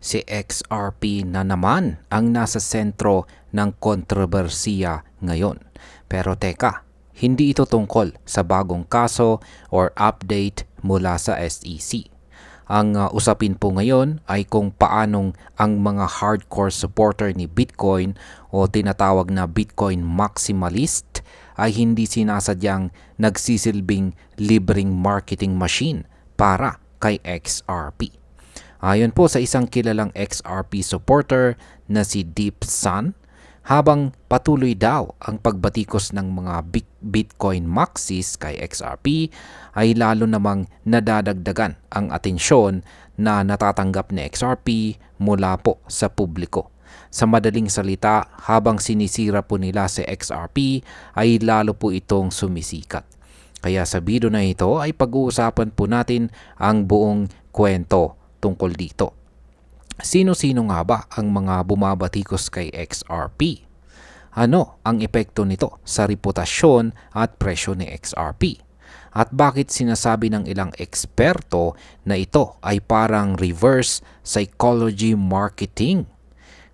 Si XRP na naman ang nasa sentro ng kontrobersiya ngayon. Pero teka, hindi ito tungkol sa bagong kaso or update mula sa SEC. Ang usapin po ngayon ay kung paanong ang mga hardcore supporter ni Bitcoin o tinatawag na Bitcoin maximalist ay hindi sinasadyang nagsisilbing libreng marketing machine para kay XRP. Ayon po sa isang kilalang XRP supporter na si Deep Sun, habang patuloy daw ang pagbatikos ng mga Bitcoin maxis kay XRP, ay lalo namang nadadagdagan ang atensyon na natatanggap ni XRP mula po sa publiko. Sa madaling salita, habang sinisira po nila si XRP, ay lalo po itong sumisikat. Kaya sa video na ito ay pag-uusapan po natin ang buong kwento tungkol dito. Sino-sino nga ba ang mga bumabatikos kay XRP? Ano ang epekto nito sa reputasyon at presyo ni XRP? At bakit sinasabi ng ilang eksperto na ito ay parang reverse psychology marketing?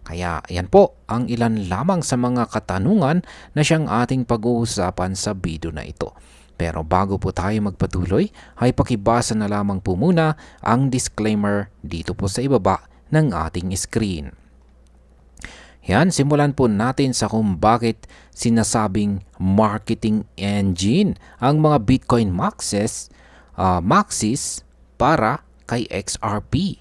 Kaya yan po ang ilan lamang sa mga katanungan na siyang ating pag-uusapan sa video na ito. Pero bago po tayo magpatuloy, ay pakibasa na lamang po muna ang disclaimer dito po sa ibaba ng ating screen. Yan, simulan po natin sa kung bakit sinasabing marketing engine ang mga Bitcoin maxis para kay XRP.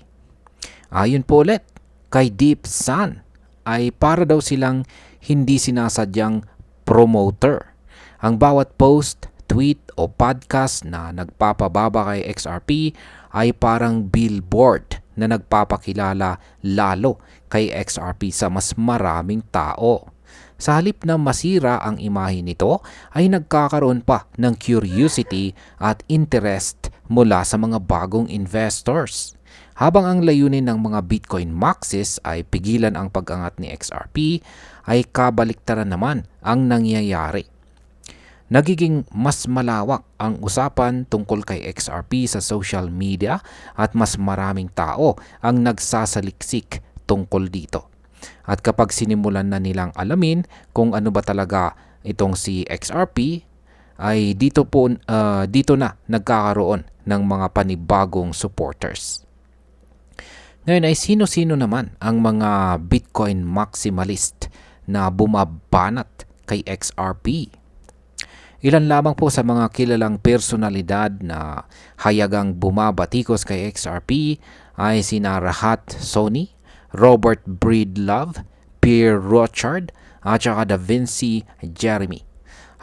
Ayon po ulit kay Deep Sun, ay para daw silang hindi sinasadyang promoter. Ang bawat post, tweet o podcast na nagpapababa kay XRP ay parang billboard na nagpapakilala lalo kay XRP sa mas maraming tao. Sa halip na masira ang imahe nito, ay nagkakaroon pa ng curiosity at interest mula sa mga bagong investors. Habang ang layunin ng mga Bitcoin maxis ay pigilan ang pag-angat ni XRP, ay kabaliktaran naman ang nangyayari. Nagiging mas malawak ang usapan tungkol kay XRP sa social media at mas maraming tao ang nagsasaliksik tungkol dito. At kapag sinimulan na nilang alamin kung ano ba talaga itong si XRP, ay dito na nagkakaroon ng mga panibagong supporters. Ngayon ay sino-sino naman ang mga Bitcoin maximalist na bumabanat kay XRP? Ilan lamang po sa mga kilalang personalidad na hayagang bumabatikos kay XRP ay sina Rahat Soni, Robert Breedlove, Pierre Rochard at saka Da Vinci Jeremy.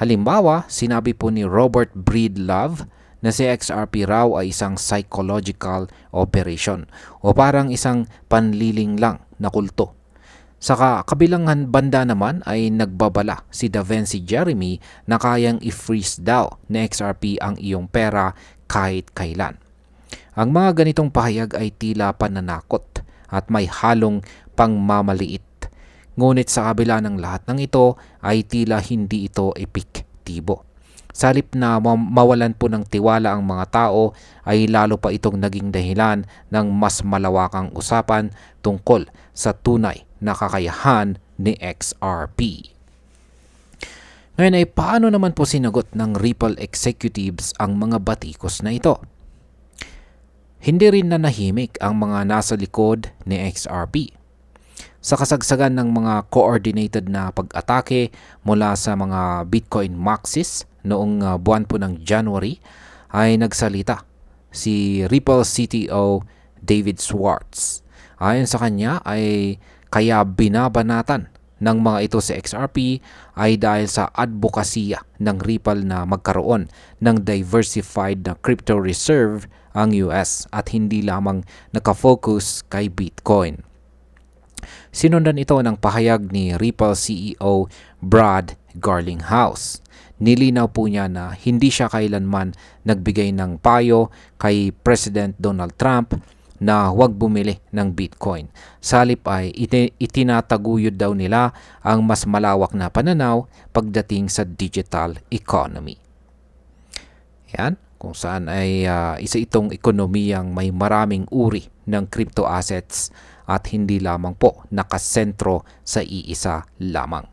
Halimbawa, sinabi po ni Robert Breedlove na si XRP raw ay isang psychological operation o parang isang panliling lang na kulto. Sa kabilang banda naman ay nagbabala si Da Vinci Jeremy na kayang i-freeze daw ni XRP ang iyong pera kahit kailan. Ang mga ganitong pahayag ay tila pananakot at may halong pangmamaliit. Ngunit sa kabila ng lahat ng ito ay tila hindi ito epektibo. Sa halip na mawalan po ng tiwala ang mga tao, ay lalo pa itong naging dahilan ng mas malawakang usapan tungkol sa tunay na kakayahan ni XRP. Ngayon ay paano naman po sinagot ng Ripple executives ang mga batikos na ito? Hindi rin nanahimik ang mga nasa likod ni XRP. Sa kasagsagan ng mga coordinated na pag-atake mula sa mga Bitcoin maxis noong buwan po ng January, ay nagsalita si Ripple CTO David Schwartz. Ayon sa kanya ay kaya binabanatan ng mga ito sa XRP ay dahil sa advokasya ng Ripple na magkaroon ng diversified na crypto reserve ang US at hindi lamang nakafocus kay Bitcoin. Sinundan ito ng pahayag ni Ripple CEO Brad Garlinghouse. Nilinaw po niya na hindi siya kailanman nagbigay ng payo kay President Donald Trump na huwag bumili ng Bitcoin. Sa halip ay itinataguyod daw nila ang mas malawak na pananaw pagdating sa digital economy. Yan. kung saan ay isa itong ekonomiyang may maraming uri ng crypto assets at hindi lamang po nakasentro sa iisa lamang.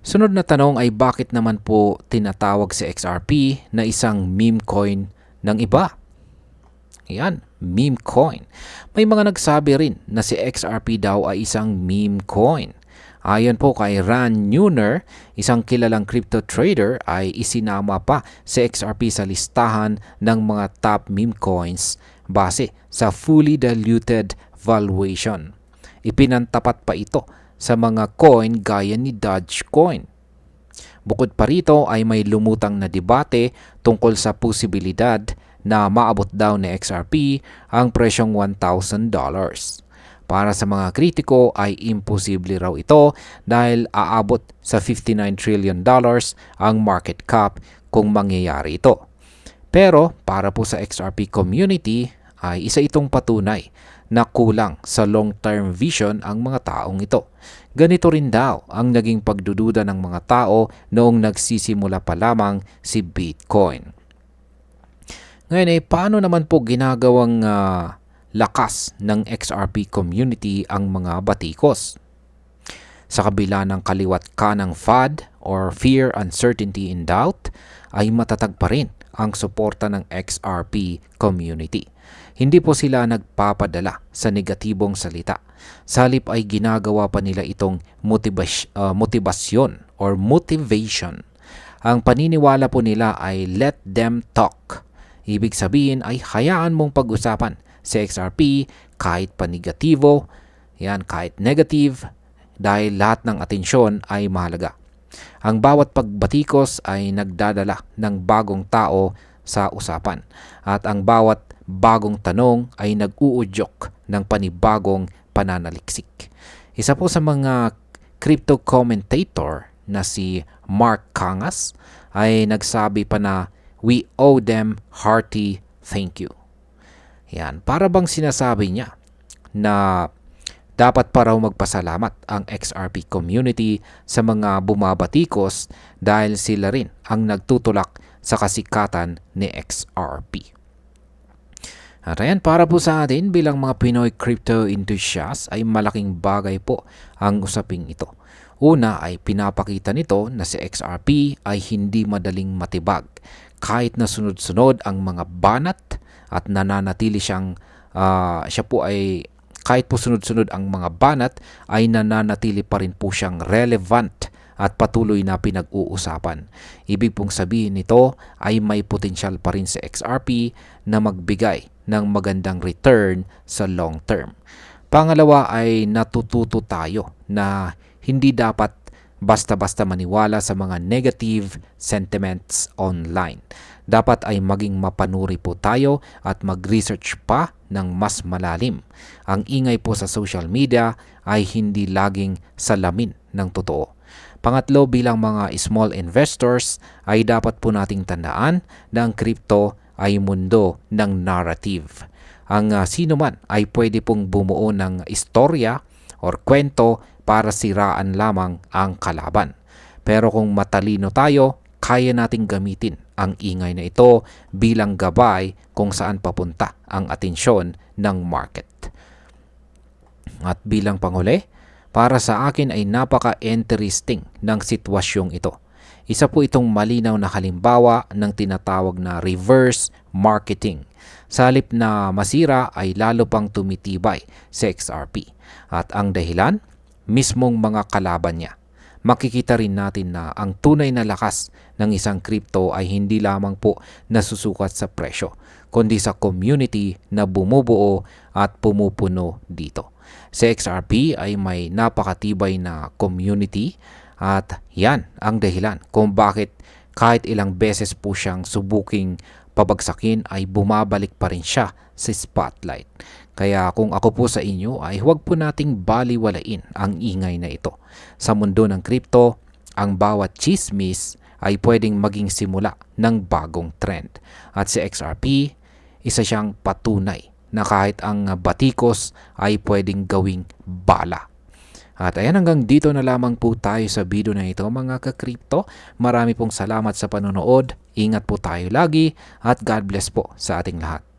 Sunod na tanong ay bakit naman po tinatawag si XRP na isang meme coin ng iba? Yan, meme coin. May mga nagsabi rin na si XRP daw ay isang meme coin. Ayon po kay Ran Neuner, isang kilalang crypto trader, ay isinama pa si XRP sa listahan ng mga top meme coins base sa fully diluted valuation. Ipinantapat pa ito sa mga coin gaya ni Dogecoin. Bukod pa rito ay may lumutang na debate tungkol sa posibilidad na maabot daw ni XRP ang presyong $1,000. Para sa mga kritiko ay imposible raw ito dahil aabot sa $59 trillion ang market cap kung mangyayari ito. Pero para po sa XRP community ay isa itong patunay na kulang sa long-term vision ang mga taong ito. Ganito rin daw ang naging pagdududa ng mga tao noong nagsisimula pa lamang si Bitcoin. Ngayon ay paano naman po ginagawang lakas ng XRP community ang mga batikos? Sa kabila ng kaliwat kanang FUD or Fear, Uncertainty, and Doubt, ay matatag pa rin ang suporta ng XRP community. Hindi po sila nagpapadala sa negatibong salita. Sa halip ay ginagawa pa nila itong motivasyon or motivation. Ang paniniwala po nila ay let them talk. Ibig sabihin ay hayaan mong pag-usapan si XRP kahit pa negatibo, kahit negative, dahil lahat ng atensyon ay mahalaga. Ang bawat pagbatikos ay nagdadala ng bagong tao sa usapan at ang bawat bagong tanong ay nag-uudyok ng panibagong pananaliksik. Isa po sa mga crypto commentator na si Mark Kangas ay nagsabi pa na we owe them hearty thank you. Yan, para bang sinasabi niya na dapat pa raw magpasalamat ang XRP community sa mga bumabatikos dahil sila rin ang nagtutulak sa kasikatan ni XRP. At ayan, para po sa atin bilang mga Pinoy crypto enthusiasts ay malaking bagay po ang usaping ito. Una ay pinapakita nito na si XRP ay hindi madaling matibag kahit na sunod-sunod ang mga banat at nananatili siyang siya po ay kahit po sunod-sunod ang mga banat ay nananatili pa rin po siyang relevant at patuloy na pinag-uusapan. Ibig pong sabihin nito ay may potensyal pa rin sa XRP na magbigay ng magandang return sa long term. Pangalawa ay natututo tayo na hindi dapat basta-basta maniwala sa mga negative sentiments online. Dapat ay maging mapanuri po tayo at mag-research pa ng mas malalim. Ang ingay po sa social media ay hindi laging salamin ng totoo. Pangatlo, bilang mga small investors ay dapat po nating tandaan na ang crypto ay mundo ng narrative. Ang sino man ay pwede pong bumuo ng istorya or kwento para siraan lamang ang kalaban. Pero kung matalino tayo, kaya nating gamitin ang ingay na ito bilang gabay kung saan papunta ang atensyon ng market. At bilang panghuli, para sa akin ay napaka-interesting ng sitwasyong ito. Isa po itong malinaw na halimbawa ng tinatawag na reverse marketing. Sa halip na masira ay lalo pang tumitibay sa XRP. At ang dahilan, mismong mga kalaban niya. Makikita rin natin na ang tunay na lakas ng isang crypto ay hindi lamang po nasusukat sa presyo, kundi sa community na bumubuo at pumupuno dito. Sa XRP ay may napakatibay na community at yan ang dahilan kung bakit kahit ilang beses po siyang subuking pabagsakin ay bumabalik pa rin siya sa spotlight. Kaya kung ako po sa inyo ay huwag po nating baliwalain ang ingay na ito. Sa mundo ng crypto, ang bawat chismis ay pwedeng maging simula ng bagong trend. At si XRP, isa siyang patunay na kahit ang batikos ay pwedeng gawing bala. At ayan, hanggang dito na lamang po tayo sa video na ito mga ka-crypto. Marami pong salamat sa panonood. Ingat po tayo lagi at God bless po sa ating lahat.